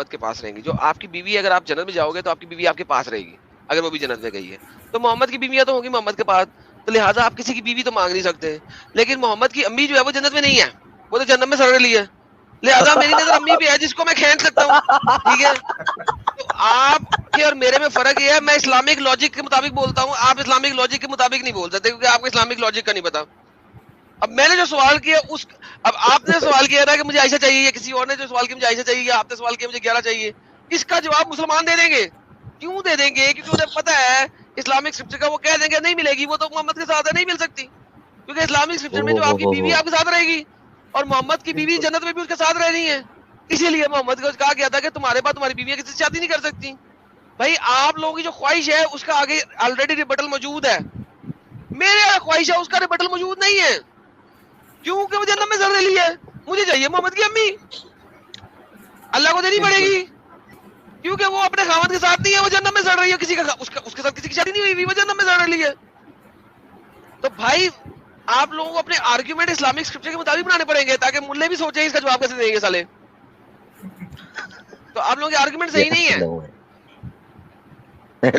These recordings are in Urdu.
محمد کے پاس رہیں گی. جو آپ کی بیوی, اگر آپ جنت میں جاؤ گے تو آپ کی بیوی آپ کے پاس رہے گی, اگر وہ بھی جنت میں گئی ہے تو محمد کی بیویاں تو ہوگی محمد کے پاس, تو لہٰذا آپ کسی کی بیوی تو مانگ نہیں سکتے. لیکن محمد کی امی جو ہے وہ جنت میں نہیں ہے, وہ تو جنت میں سڑ رہی ہے, لہٰذا میری نظر امی پہ ہے جس کو میں کھینچ سکتا ہوں. ٹھیک ہے, تو آپ کے اور میرے میں فرق یہ ہے, میں اسلامک لاجک کے مطابق بولتا ہوں, آپ اسلامک لاجک کے مطابق نہیں بول سکتے کیونکہ آپ کو اسلامک لاجک کا نہیں پتا. اب میں نے جو سوال کیا اس, اب آپ نے سوال کیا تھا کہ مجھے عائشہ چاہیے, یا کسی اور نے جو سوال کیا مجھے عائشہ چاہیے, یا آپ نے سوال کیا مجھے 11 چاہیے, اس کا جواب مسلمان دے دیں گے. کیوں دے دیں گے؟ کیونکہ انہیں پتا ہے اسلامک اسکرپچر کا, وہ کہہ دیں گے نہیں ملے گی, وہ تو محمد کے ساتھ ہے, نہیں مل سکتی, کیونکہ اسلامک اسکرپچر میں جو آپ کی بیوی آپ کے ساتھ رہے گی اور محمد کی بیوی جنت میں بھی اس کے ساتھ رہنی ہے. اسی لیے محمد کو کہا گیا تھا کہ تمہارے پاس تمہاری بیویاں کسی سے شادی نہیں کر سکتی. بھائی آپ لوگوں کی جو خواہش ہے اس کا آگے آلریڈی ریبٹل موجود ہے, میرے خواہش ہے اس کا ریبٹل موجود نہیں ہے, کیونکہ وہ جنت میں سڑ رہی ہے. مجھے چاہیے محمد کی امی, اللہ کو دینی پڑے گی کیونکہ وہ اپنے خاوند کے ساتھ نہیں ہے, وہ جنت میں سڑ رہی ہے, کسی کا اس کے ساتھ کسی کی شادی نہیں ہوئی, وہ جنت میں سڑ رہی ہے. تو بھائی آپ لوگوں کو اپنے آرگیومنٹ اسلامک اسکرپچر کے مطابق بنانے پڑیں گے تاکہ ملے بھی سوچیں اس کا جواب کیسے دیں گے سالے. تو آپ لوگوں کے آرگیومنٹ صحیح نہیں ہے.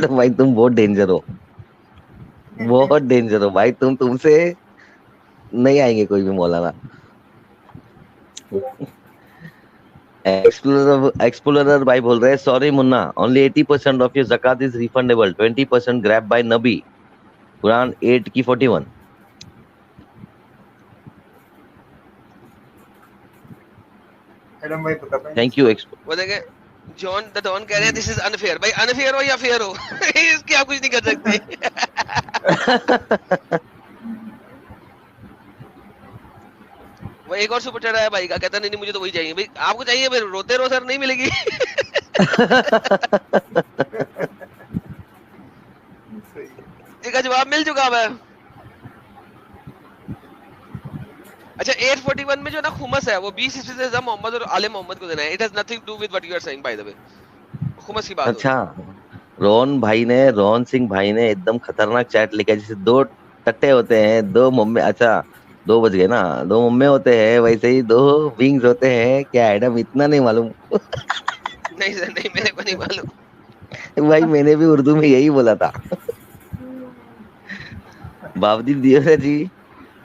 بھائی تم بہت ڈینجر ہو, بہت ڈینجر ہو بھائی تم, تم سے نہیں آئیں گے کوئی بھی مولانا. ایکسپلورر بھائی بول رہے ہیں سوری منا, only 80% of your zakat is refundable, 20% grabbed by Nabi, قرآن 8 کی 41. Thank you. وہ دیکھیں جان دا ڈان کہہ رہے ہیں دس از انفیئر. بھائی انفیئر ہو یا فیئر ہو, اس کی آپ کچھ نہیں کر سکتے. وہ ایک اور سپر چڑھا ہے بھائی کا, کہتا نہیں مجھے تو وہی چاہیے. بھائی آپ کو چاہیے, پھر روتے رو سر نہیں ملے گی. اس کا جواب مل چکا ہے. اچھا 841 میں جو نا خمس ہے وہ 20% محمد اور آل محمد کو دینا ہے. It has nothing to with what you are saying by the way. خمس کی بات ہو رہی ہے. اچھا روہن سنگھ بھائی نے ایک دم خطرناک چیٹ لکھا, جیسے 2 ٹٹے ہوتے ہیں, 2 ممے, اچھا 2 بج گئے نا, 2 ممے ہوتے ہیں ویسے ہی 2 ونگز ہوتے ہیں. کیا ایڈم اتنا نہیں معلوم؟ نہیں سر نہیں, میرے کو نہیں معلوم. بھائی میں نے بھی اردو میں یہی بولا تھا. باودی دیو جی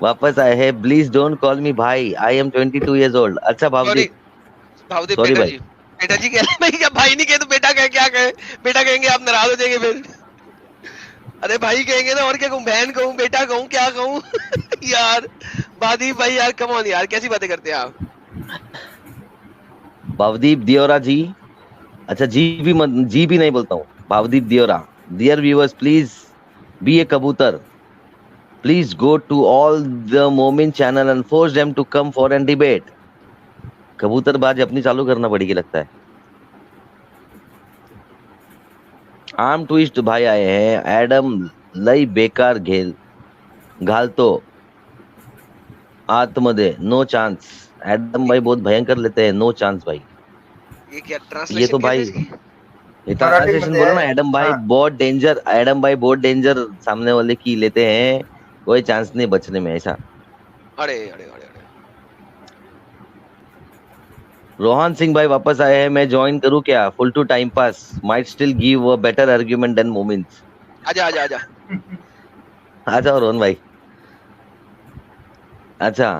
واپس آئے ہیں. پلیز ڈونٹ کال می بھائی, آئی ایم 22 ایئرز اولڈ. اچھا سوری سوری بیٹا بھائی. جی, بیٹا جی کہہ رہے ہیں بھائی نہیں کہے تو بیٹا کہے, کیا کہے بیٹا کہیں گے آپ ناراض ہو جائیں گے پھر. ارے بھائی کہیں گے نا, اور کیا کہوں, بہن کہوں, بیٹا کہوں, کیا کہوں. یار بادی بھائی یار کم آن یار, کیسی باتیں کرتے ہیں آپ. بھاودیپ دیورا جی, اچھا جی بھی نہیں بولتا ہوں, بھاودیپ Deora. Dear viewers please be اے کبوتر, پلیز گو ٹو آل دا مومن channel and force them to come for and debate. کبوتر باز اپنی چالو کرنا پڑے گی لگتا ہے. آم ٹوسٹ بھائی آئے ہیں. ایڈم لئی بیکار گھالتو آتم دے, نو چانس. ایڈم بھائی بہت بھینکر لیتے ہیں, نو چانس بھائی. یہ کیا یہ ٹرانسلیشن تو کیسے بھائی اس کی. ٹرانسلیشن بولو نا, ایڈم بھائی بہت ڈینجر, ایڈم بھائی بہت ڈینجر سامنے والے کی لیتے ہیں, کوئی چانس نہیں بچنے میں ایسا. ارے ارے ارے ارے روہن سنگھ بھائی واپس آئے ہیں. میں جوائن کروں کیا؟ Full to time pass, might still give a better argument than مومنس. آجا آجا آجا. آ جاؤ روہن بھائی. اچھا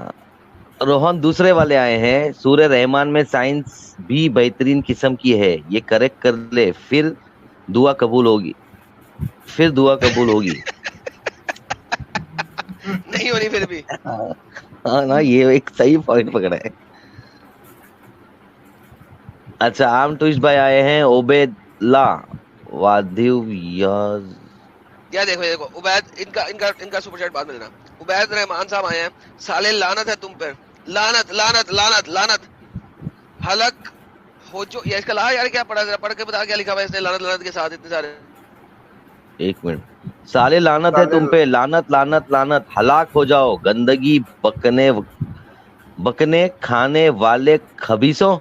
روہن دوسرے والے آئے ہیں. سورہ رحمان میں سائنس بھی بہترین قسم کی ہے, یہ کریکٹ کر لے پھر دعا قبول ہوگی, پھر دعا قبول ہوگی. نہیں ہونی پھر بھی. ہاں نا, یہ ایک صحیح پوائنٹ پکڑا ہے. اچھا عام ٹوسٹ بھائی آئے ہیں. عبید اللہ وادیو یاز, کیا دیکھو دیکھو عبید, ان کا سپر چیٹ بعد میں لینا. عبید رحمان صاحب آئے ہیں. سالے لعنت ہے تم پر, لعنت لعنت لعنت لعنت, حلق ہو جو. یا اس کا لا یار کیا پڑھا, ذرا پڑھ کے بتا کیا لکھا ہوا ہے اس نے لعنت لعنت کے ساتھ اتنے سارے. ایک منٹ. سالے لعنت ہے تم پہ, لعنت لعنت لعنت, ہلاک ہو جاؤ گندگی بکنے کھانے والے خبیثوں.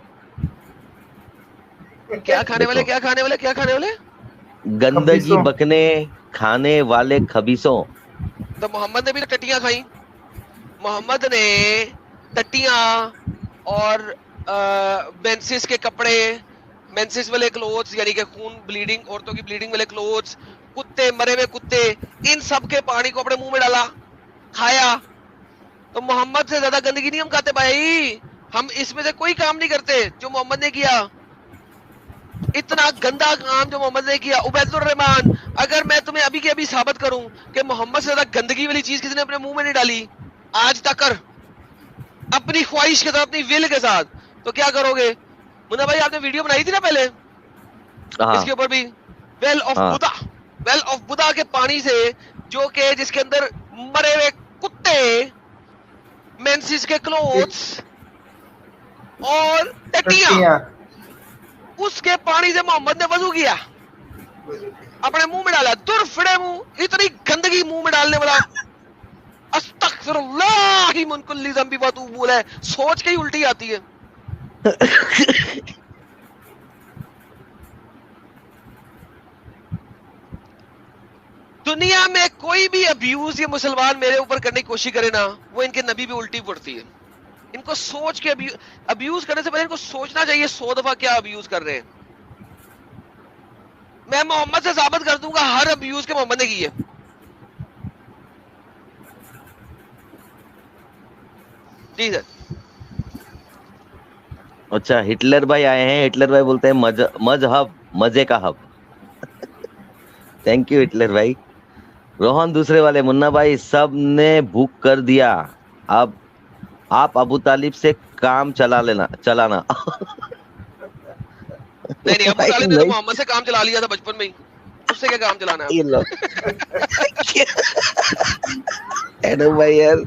کیا کھانے والے, کیا کھانے والے, کیا کھانے والے, گندگی بکنے کھانے والے خبیثوں. تو محمد نے بھی ٹٹیاں کھائیں. محمد نے ٹٹیاں اور بینسس کے کپڑے, مینسس والے کلوتھس یعنی کہ خون بلیڈنگ عورتوں کی بلیڈنگ والے کلوتھس, کتے مرے ہوئے کتے, ان سب کے پانی کو اپنے منہ میں ڈالا, کھایا. تو محمد سے زیادہ گندگی نہیں ہم کھاتے بھائی, ہم اس میں سے کوئی کام نہیں کرتے جو محمد نے کیا. اتنا گندا کام جو محمد نے کیا. عبید الرحمان, اگر میں تمہیں ابھی کے ابھی ثابت کروں کہ محمد سے زیادہ گندگی والی چیز کسی نے اپنے منہ میں نہیں ڈالی آج تک کر, اپنی خواہش کے ساتھ, اپنی ول کے ساتھ, تو کیا کرو گے؟ منا بھائی آپ نے ویڈیو بنائی تھی نا پہلے اس کے اوپر بھی, ویل آف بدا, ویل آف بدا کے پانی سے, جو کہ جس کے اندر مرے ہوئے کتے, مینسس کے کلوتھس اور ٹٹیاں, اس کے پانی سے محمد نے وضو کیا, اپنے منہ میں ڈالا. دور فڑے منہ, اتنی گندگی منہ میں ڈالنے والا, استغفر اللہ من کل ذنب واتوب الیہ, سوچ کے ہی الٹی آتی ہے. دنیا میں کوئی بھی ابیوز یہ مسلمان میرے اوپر کرنے کی کوشش کرے نا, وہ ان کے نبی بھی الٹی پڑتی ہے. ان کو سوچ کے ابیوز کرنے سے پہلے ان کو سوچنا چاہیے 100 دفعہ کیا ابیوز کر رہے ہیں. میں محمد سے ثابت کر دوں گا ہر ابیوز کے محمد نے کی ہے. جی سر. اچھا ہٹلر بھائی آئے ہیں. ہٹلر بھائی بولتے ہیں مذہب مزے کا ہب. تھینک یو ہٹلر بھائی. روہن دوسرے والے, منا بھائی سب نے بک کر دیا, اب آپ ابو طالب سے کام چلانا. نہیں ابو طالب نے تو محمد سے کام چلا لیا تھا بچپن میں ہی, اس سے کیا کام چلانا ہے؟ ایڈم بھائی یار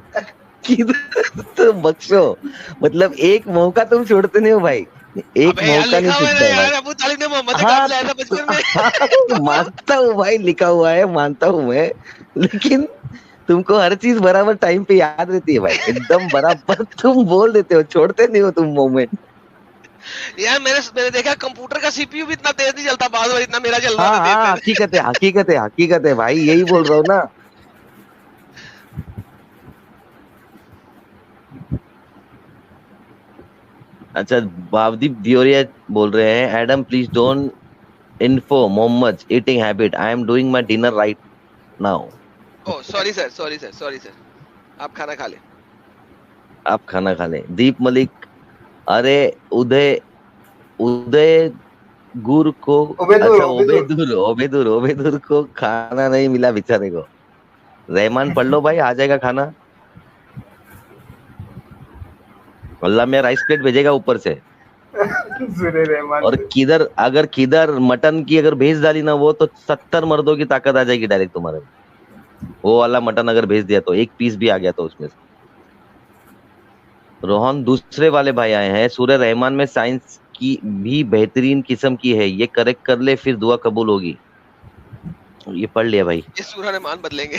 تو بخشو, مطلب ایک موقع تم چھوڑتے نہیں ہو بھائی, ایک موقع نہیں چھوٹتا ہے. ابو طالب نے محمد سے کام چلایا تھا بچپن میں. مانتا ہوں بھائی, لکھا ہوا ہے, مانتا ہوں میں, لیکن تم کو ہر چیز برابر ٹائم پہ یاد رہتی ہے بھائی, ایک دم برابر تم بول دیتے ہو, چھوڑتے نہیں ہو تم مومنٹ. یار میں نے دیکھا کمپیوٹر کا سی پی یو بھی اتنا تیز نہیں چلتا, بعض بار اتنا میرا چل رہا ہاں ہاں, حقیقت ہے بھائی, یہی بول رہا ہوں نا. اچھا بھاودیپ دیوریا بول رہے ہیں, Adam please don't info Muhammad eating habit, I am doing my dinner right now. O sorry sir, آپ کھانا کھا لیں. آپ کھانا کھا لیں. دیپ ملک, ارے ادے گر کو, اچھا عبیدور کو کھانا نہیں ملا بیچارے کو. رحمان پڑھ لو بھائی, آ جائے گا کھانا. اللہ میں رائس پلیٹ بھیجے گا اوپر سے. اور کدھر مٹن کی اگر بھیج ڈالی نا وہ, تو 70 مردوں کی طاقت آ جائے گی ڈائریکٹ تمہارے. وہ والا مٹن اگر بھیج دیا تو, ایک پیس بھی آ گیا تو اس میں سے. روہن دوسرے والے بھائی آئے ہیں, سورہ رحمان میں سائنس کی بھی بہترین قسم کی ہے, یہ کریکٹ کر لے پھر دعا قبول ہوگی. یہ پڑھ لیا بھائی. یہ سورہ رحمان بدلیں گے.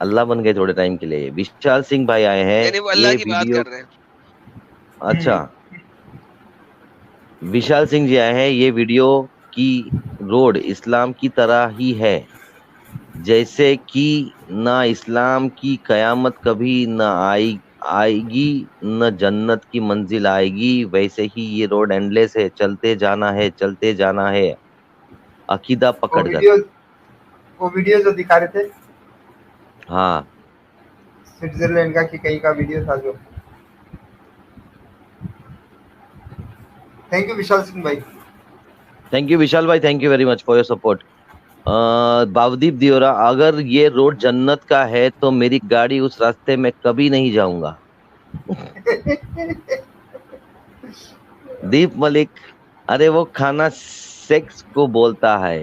اللہ بن گئے تھوڑے ٹائم کے لیے. وشال سنگھ بھائی آئے ہیں. یعنی وہ اللہ کی بات کر رہے ہیں. اچھا وشال سنگھ جی آئے ہیں, یہ ویڈیو کی روڈ اسلام کی طرح ہی ہے, جیسے کہ نہ اسلام کی قیامت کبھی نہ آئے گی, نہ جنت کی منزل آئے گی, ویسے ہی یہ روڈ اینڈلیس ہے, چلتے جانا ہے عقیدہ پکڑ کر. وہ ویڈیو جو دکھا رہے تھے, ہاں سوئٹزرلینڈ کا کہ کہیں کا ویڈیو تھا جو. تھینک یو وشال سنگھ بھائی. تھینک یو وشال بھائی, thank you very much for your support. Bhavdeep Devra, اگر یہ روڈ جنت کا ہے تو میری گاڑی اس راستے میں کبھی نہیں جاؤں گا. دیپ ملک, ارے وہ کھانا سیکس کو بولتا ہے.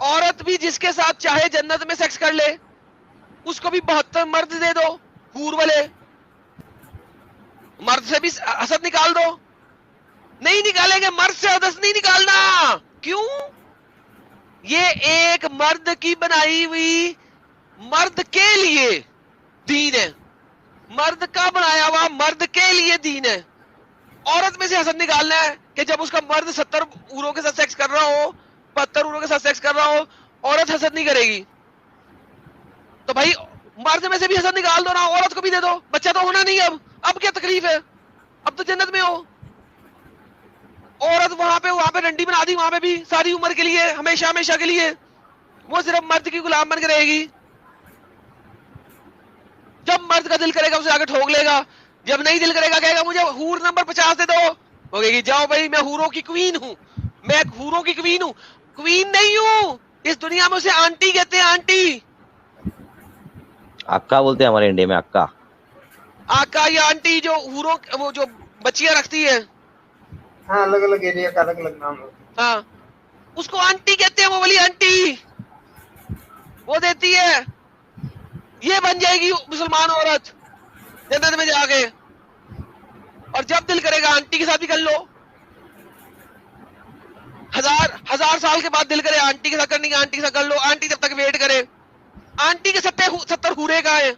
عورت بھی جس کے ساتھ چاہے جنت میں سیکس کر لے, اس کو بھی 72 مرد دے دو حور والے, مرد سے بھی حسد نکال دو. نہیں نکالیں گے, مرد سے حسد نہیں نکالنا. کیوں؟ یہ ایک مرد کی بنائی ہوئی, مرد کے لیے دین ہے, مرد کا بنایا ہوا مرد کے لیے دین ہے. عورت میں سے حسد نکالنا ہے کہ جب اس کا مرد 70 حوروں کے ساتھ سیکس کر رہا ہو, 72 حوروں کے ساتھ سیکس کر رہا ہو, عورت حسد نہیں کرے گی. تو بھائی مرد میں سے بھی حسد نکال دو نا, عورت کو بھی دے دو, بچہ تو ہونا نہیں. اب کیا تکلیف ہے, اب تو جنت میں ہو. عورت وہاں پہ ڈنڈی بنا دی, وہاں پہ بھی ساری عمر کے لیے, ہمیشہ ہمیشہ کے لیے وہ صرف مرد کی غلام بن کے رہے گی. جب مرد کا دل کرے گا اسے آگے ٹھوک لے گا, جب نہیں دل کرے گا کہے گا مجھے حور نمبر 50 دے دو, وہ کہے گی جاؤ بھائی میں حوروں کی کوئین ہوں, میں حوروں کی کوئین ہوں. کوئین نہیں ہوں, اس دنیا میں اسے آنٹی کہتے ہیں, آنٹی. اکا بولتے ہیں ہمارے انڈیا میں, اکا. آقا یا آنٹی جو حوروں وہ جو بچیاں رکھتی ہے, ہاں الگ الگ ایریا کا الگ الگ نام ہوتا ہے. ہاں اس کو آنٹی کہتے ہیں, وہ والی آنٹی وہ دیتی ہے. یہ بن جائے گی مسلمان عورت جنت میں جا کے. اور جب دل کرے گا آنٹی کے ساتھ بھی کر لو, 1000 سال کے بعد دل کرے آنٹی کے ساتھ کرنے کی, آنٹی کے ساتھ کر لو. آنٹی جب تک ویٹ کرے, آنٹی کے 70 حورے کا ہے.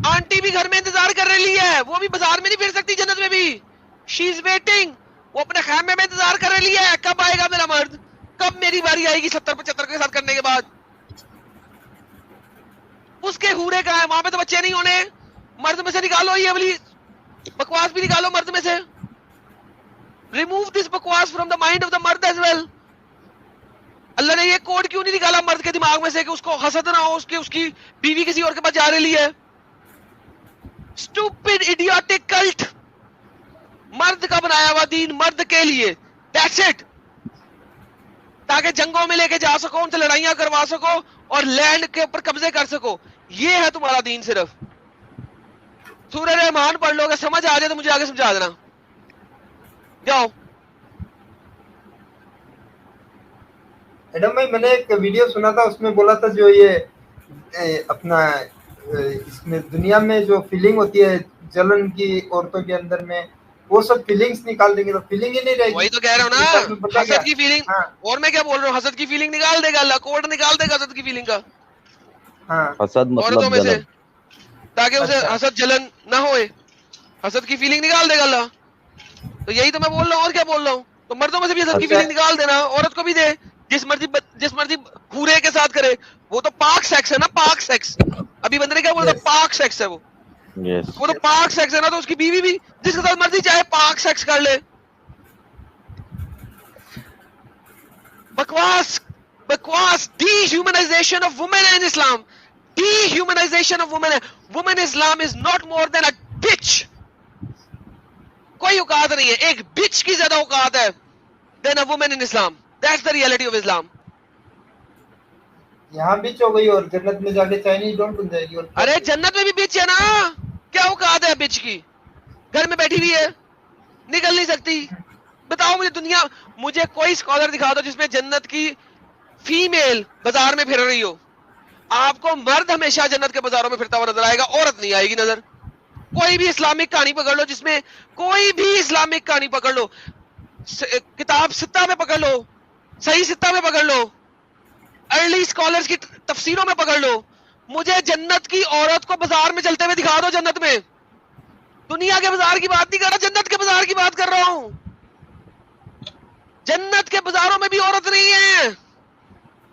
آنٹی بھی گھر میں انتظار کر رہی ہے, وہ بھی بازار میں نہیں پھر سکتی جنت میں بھی. شی از ویٹنگ, وہ اپنے خیمے میں انتظار کر رہی ہے, کب آئے گا میرا مرد, کب میری باری آئے گی 70-75 کے ساتھ کرنے کے بعد. اس کے حورے کا ہے, وہاں پہ تو بچے نہیں ہونے. مرد میں سے نکالو یہ والی بکواس بھی نکالو مرد میں سے. ریموو دس بکواس from the mind of the مرد ایز ویل. اللہ نے یہ کوڈ کیوں نہیں نکالا مرد کے دماغ میں سے کہ اس کو حسد نہ ہو اس کی بیوی کسی اور کے پاس جا رہی ہے. Stupid idiotic cult. مرد کا بنایا ہوا دین مرد کے لیے, دیٹس اٹ. تاکہ جنگوں میں لے کے جا سکو, ان سے لڑائیاں کروا سکو اور لینڈ کے اوپر قبضے کر سکو. یہ ہے تمہارا دین. صرف سورہ رحمان پڑھ لو, اگر سمجھ آ جائے تو مجھے آگے سمجھا دینا. جاؤ. ایڈم بھائی میں نے ایک ویڈیو سنا تھا, اس میں بولا تھا جو یہ اپنا اس میں دنیا میں جو فیلنگ ہوتی ہے جلن کی عورتوں کے اندر میں, وہ سب فیلنگز نکال دیں گے تو فیلنگ ہی نہیں رہے گی. وہی تو کہہ رہا ہوں نا, حسد کی فیلنگ. اور میں کیا بول رہا ہوں, حسد کی فیلنگ نکال دے گا اللہ, کوڈ نکال دے گا حسد کی فیلنگ کا. ہاں حسد عورتوں مطلب میں سے, جلن. تاکہ اسے حسد جلن نہ ہوئے, حسد کی فیلنگ نکال دے گا اللہ. تو یہی تو میں بول رہا ہوں, اور کیا بول رہا ہوں. تو مردوں میں سے بھی حسد کی فیلنگ نکال دینا, عورت کو بھی دے, جس مرضی حورے کے ساتھ کرے. وہ تو پاک سیکس ہے نا, پاک سیکس. ابھی بندے نے کیا بولا تھا, پاک سیکس ہے وہ. وہ تو پاک سیکس ہے نا, تو اس کی بیوی بھی جس کے ساتھ مرضی چاہے پاک سیکس کر لے. بکواس بکواس. Dehumanization of woman in Islam, dehumanization of woman. Woman Islam is not more than a bitch. کوئی اوقات نہیں ہے, ایک بچ کی زیادہ اوقات ہے than a woman in Islam. That's the reality of Islam. یہاں بیچ ہو گئی اور جنت میں جا کے چائنیز ڈونٹ بن جائے گی. ارے جنت میں بھی بچ ہے نا, کیا اوقات ہے بچ کی, گھر میں بیٹھی ہوئی ہے, نکل نہیں سکتی. بتاؤ مجھے دنیا, مجھے کوئی اسکالر دکھا دو جس میں جنت کی فیمیل بازار میں پھر رہی ہو. آپ کو مرد ہمیشہ جنت کے بازاروں میں پھرتا ہوا نظر آئے گا, عورت نہیں آئے گی نظر. کوئی بھی اسلامک کہانی پکڑ لو, جس میں کوئی بھی اسلامک کہانی پکڑ لو, کتاب ستہ میں پکڑ لو, صحیح ستہ میں پکڑ لو, ارلی اسکالرز کی تفسیروں میں پکڑ لو, مجھے جنت کی عورت کو بازار میں چلتے ہوئے دکھا دو. جنت میں, دنیا کے بازار کی بات نہیں کر رہا, جنت کے بازار کی بات کر رہا ہوں. جنت کے بازاروں میں بھی عورت نہیں ہے,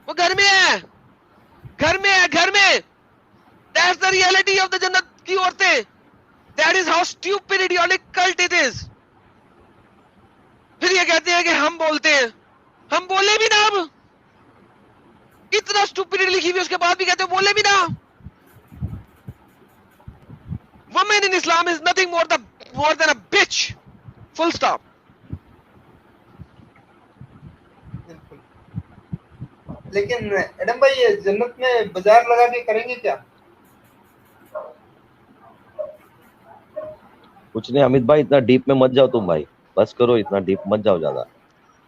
وہ گھر میں ہے, گھر میں ہے, گھر میں. That's the reality of the جنت کی عورتیں. That is how stupid idiotic cult it is. پھر یہ کہتے ہیں کہ ہم بولتے ہیں, ہم بولے بھی نا. اب اتنا stupidity لکھی ہوئی اس کے بعد بھی کہتے ہیں بولے بھی نا. Women in Islam is nothing more than a bitch. Full stop. لیکن ایڈم بھائی یہ جنت میں بازار لگا کے کریں گے کیا؟ کچھ نہیں امیت بھائی, اتنا ڈیپ میں مت جاؤ تم بھائی, بس کرو, اتنا ڈیپ مت جاؤ زیادہ.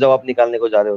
جواب نکالنے کو جا رہے ہو.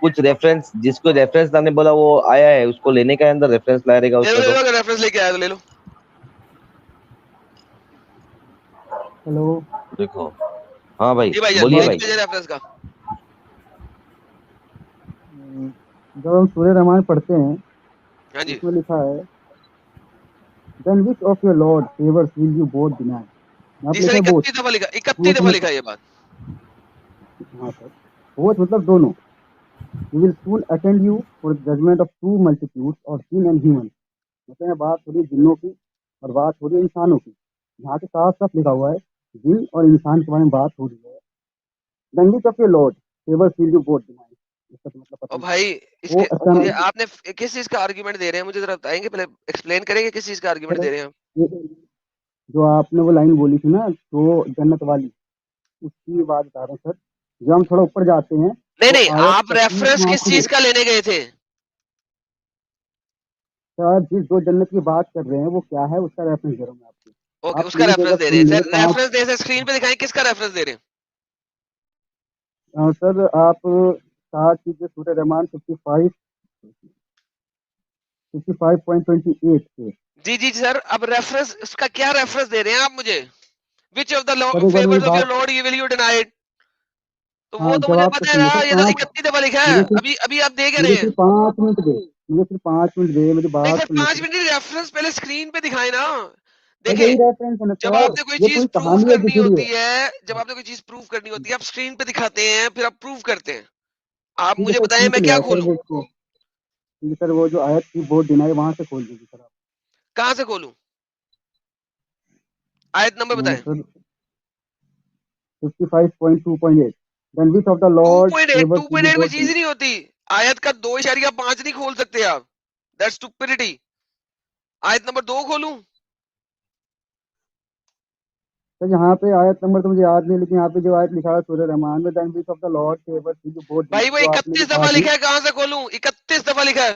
کچھ ریفرنس, جس کو ریفرنس نے بولا وہ آیا ہے, اس کو لینے کا اندر ریفرنس لا رہے گا اس لے کا. لو تو اگر ریفرنس لے کے آیا تو لے لو. ہیلو دیکھو, ہاں بھائی جی بھائی جان بولیے لنک بھائی. بھیجے ریفرنس کا. جب ہم سورہ رحمان پڑھتے ہیں ہاں جی اس میں لکھا ہے then which of your lord favors will you both deny. یہاں جی پہ سر لکھا ہے both. 31 دفعہ لکھا, 31 both دفعہ میں لکھا یہ بات. ہاں سر both مطلب دونوں. he will soon attend you for the judgment of two multitudes of jinn and human. مطلب یہ بات ہو رہی ہے جنوں کی اور بات ہو رہی ہے انسانوں کی. یہاں پہ صاف صاف لکھا ہوا ہے جن اور انسان کے بارے میں بات ہو رہی ہے. then which of your lord favors will you both deny. اس کا تو مطلب پتہ اور نہیں چلا. بھائی اس وہ کے مجھے آپ نے کس چیز کا آرگیومنٹ دے رہے ہیں, مجھے ذرا بتائیں گے, پہلے ایکسپلین کریں گے کس چیز کا آرگیومنٹ دے رہے ہیں ہم. جو آپ نے وہ لائن بولی تھی نا تو جنت والی, اس کی بات بتا رہے ہیں سر. جب ہم تھوڑا اوپر جاتے ہیں نہیں تو نہیں, آیت آپ 25 ریفرنس وہاں کس سے چیز کا لینے گئے تھے. سر جس جو جنت کی بات کر رہے ہیں وہ کیا ہے اس کا ریفرنس دے رہا ہوں میں آپ کو. اوکے, آپ اس کا پلیز ایک ریفرنس بار دے رہے سن ہیں لیں سر. 5. ریفرنس دے سر اسکرین پہ دکھائیں کس کا ریفرنس دے رہے ہیں. سر آپ اسٹارٹ کیجیے سورہ رحمان 55.28 سے. جی جی سر, اب ریفرنس اس کا کیا ریفرنس دے رہے ہیں آپ مجھے. وچ آف دا سر ایک بار میری فیورز آف یور بات, lord you will you denied. تو وہ ہاں تو مجھے جواب تو پتا ہے سنیے نا, سر. یہ تو 31 دفعہ لکھا ہے. ابھی ابھی آپ دے کیا مجھے رہے ہیں. صرف 5 منٹ دے, مجھے صرف 5 منٹ دے, میری نہیں بات سر, سن لیں 5 سر. منٹ ریفرنس پہلے اسکرین پہ دکھائیں نا. سر دیکھیں, یہی ریفرنس ہے نا جب سر, آپ نے کوئی یہ چیز کوئی پروف کہانی ہے کرنی کسی ہوتی ہے, جب آپ نے کوئی چیز پروف کرنی ہوتی ہے آپ اسکرین پہ دکھاتے ہیں, پھر آپ پروف کرتے ہیں. آپ ٹھیک ہے مجھے سر, بتائیں میں سیکھ کیا لیا سر کھولوں, وہ کو. ٹھیک ہے سر, وہ جو آیت کی بورڈ دینا ہے وہاں سے کھول دیجیے سر آپ. کہاں سے کھولوں, آیت نمبر بتائیں. سر 55.2.8 then which of the Lord 2.8 favors will you 2.8 میں both چیز deny. ہی نہیں ہوتی. آیت کا 2.5 نہیں کھول سکتے آپ. دیٹس اسٹوپڈٹی. آیت نمبر 2 کھولوں. سر یہاں پہ آیت نمبر تو مجھے یاد نہیں, لیکن یہاں پہ جو آیت لکھا ہے سورہ رحمان میں then which of the Lord favors will you both بھائی deny, وہ جو آپ نے بھی 31 کہا دفعہ بھی. لکھا ہے, کہاں سے کھولوں. 31 دفعہ لکھا ہے.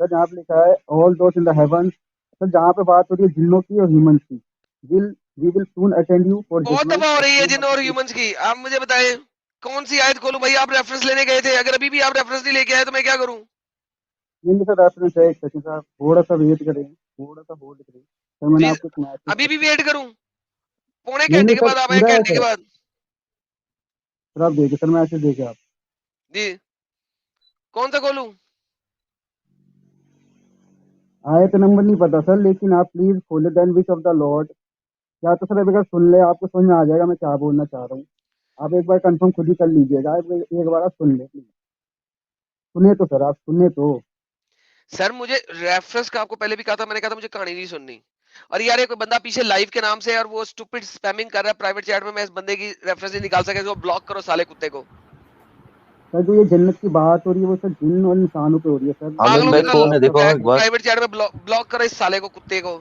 سر جہاں پہ لکھا ہے all those in the heavens, سر جہاں پہ بات ہو رہی ہے جنوں کی اور ہیومنس کی, we will soon attend you for بہت judgment دفعہ ہو of رہی ہے two جن اور multitudes. ہیومنس کی. آپ مجھے بتائیں کون سی آیت کھولوں. بھائی آپ ریفرنس لینے گئے تھے, اگر ابھی بھی آپ ریفرنس نہیں لے کے آئے تو میں کیا کروں. نہیں سر ریفرنس ہے ایک سیکنڈ صاحب, تھوڑا سا ویٹ کریں, تھوڑا سا ہولڈ کریں سر. میں نے جی آپ کو ایک میسج ابھی بھی ویٹ کروں, پونے نہیں گھنٹے نہیں کے سر بعد آپ, 1 پورا ہے گھنٹے کے سر. بعد. سر آپ دیکھیں سر, میسج دیکھیں آپ. جی کون سا کھولوں. آیت نمبر نہیں پتا سر, لیکن آپ پلیز کھولے دین وچ آف دا لارڈ. یا تو سر ایک بار سن لے, آپ کو سمجھ میں آ جائے گا میں کیا بولنا چاہ رہا ہوں. آپ ایک بار کنفرم خود ہی کر لیجیے گا, ایک بار آپ سن لیں. سنیں تو سر, آپ سنیں تو. سر مجھے ریفرنس کا آپ کو پہلے بھی کہا تھا, میں نے کہا تھا مجھے کہانی نہیں سننی. اور یار ایک بندہ پیچھے لائیو کے نام سے, اور وہ اسٹوپڈ اسپیمنگ کر رہا ہے پرائیویٹ چیٹ میں اس بندے کی ریفرنس نہیں نکال سکے, تو بلاک کرو سالے کتے کو. سر جو یہ جنت کی بات ہو رہی ہے وہ سر جن اور انسانوں پہ ہو رہی ہے سر. عامر پاگلوں بھائی کی جنت کی کون ہے, بات دیکھو کر ایک بار. پرائیویٹ چیٹ میں بلاک کرو اس سالے کو, کتے کو.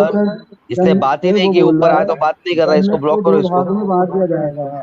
بچہ. ہے کہ اوپر, اس نے بات ہی سر نہیں وہ کی, بول اوپر رہا آیا تو ہے بات نہیں کر رہا ہے, اس کو جنت بلاک کو کرو دو اس کو. بھاگوں میں بانٹ دیا جائے گا.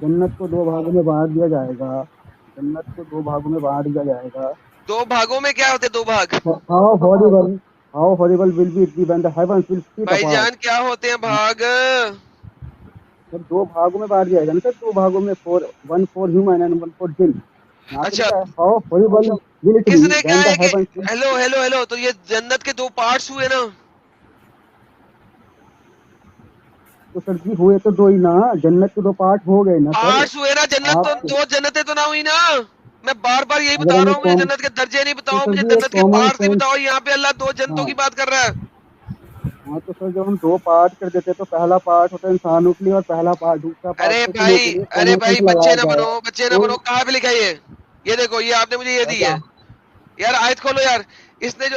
جنت کو دو بھاگوں میں بانٹ دیا جائے گا. جنت کو دو بھاگوں میں بانٹ دیا جائے گا. 2 بھاگوں میں کیا ہوتے 2 بھاگ. How horrible, how horrible will be it when the heavens will split بھائی apart. جان کیا ہوتے ہیں بھاگ. سر دو بھاگوں میں بانٹ دیا جائے گا نا سر, دو بھاگوں میں, one for human and one for jinn. یہاں پہ اچھا لکھا ہے how horrible will it کس be نے کہا when the ہے کہ heavens will. Hello hello hello, تو یہ جنت کے 2 پارٹس ہوئے نا. تو سر جی ہوئے تو دو ہی نا, جنت کے دو پارٹ ہو گئے نا سر. پارٹس ہوئے نا, جنت تو آپ 2 جنتیں تو نہ ہوئی نا. میں بار بار یہی اگر بتا ہم رہا ایک ہوں, مجھے جنت کے درجے نہیں تو بتاؤ, سر مجھے جی ایک جنت کے کامن پارٹس نہیں سینس. بتاؤ. یہاں پہ اللہ 2 جنتوں ہاں کی بات کر رہا ہے. ہاں, تو سر جب ہم دو پارٹ کر دیتے تو پہلا پارٹ ہوتا ہے انسانوں کے لیے اور پہلا پارٹ, دوسرا پارٹ ارے ہوتا ہے جنوں کے بھائی لیے. ارے کامن بھائی, سینس بچے لگایا نہ جائے. بنو, بچے نہ تو بنو. کہاں پہ لکھا ہے یہ دیکھو, یہ آپ نے مجھے یہ دی ہے یار. آیت کھولو یار. اس نے جو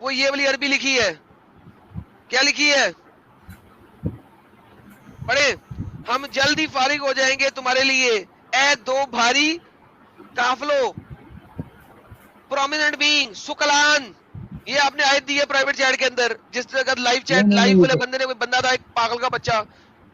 وہ یہ والی عربی لکھی ہے. کیا لکھی ہے پڑھیں. ہم جلد ہی فارغ ہو جائیں گے تمہارے لیے, اے 2 بھاری قافلوں, پرومیننٹ بینگ, سکلان. یہ آپ نے آیت دی ہے پرائیویٹ چیٹ کے اندر, جس جگہ لائیو نہیں چیٹ نہیں لائیو نہیں والے سر, بندے نے, کوئی بندہ تھا ایک پاگل کا بچہ,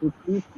50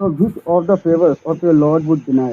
So which of the favors of your Lord would deny?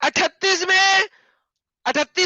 38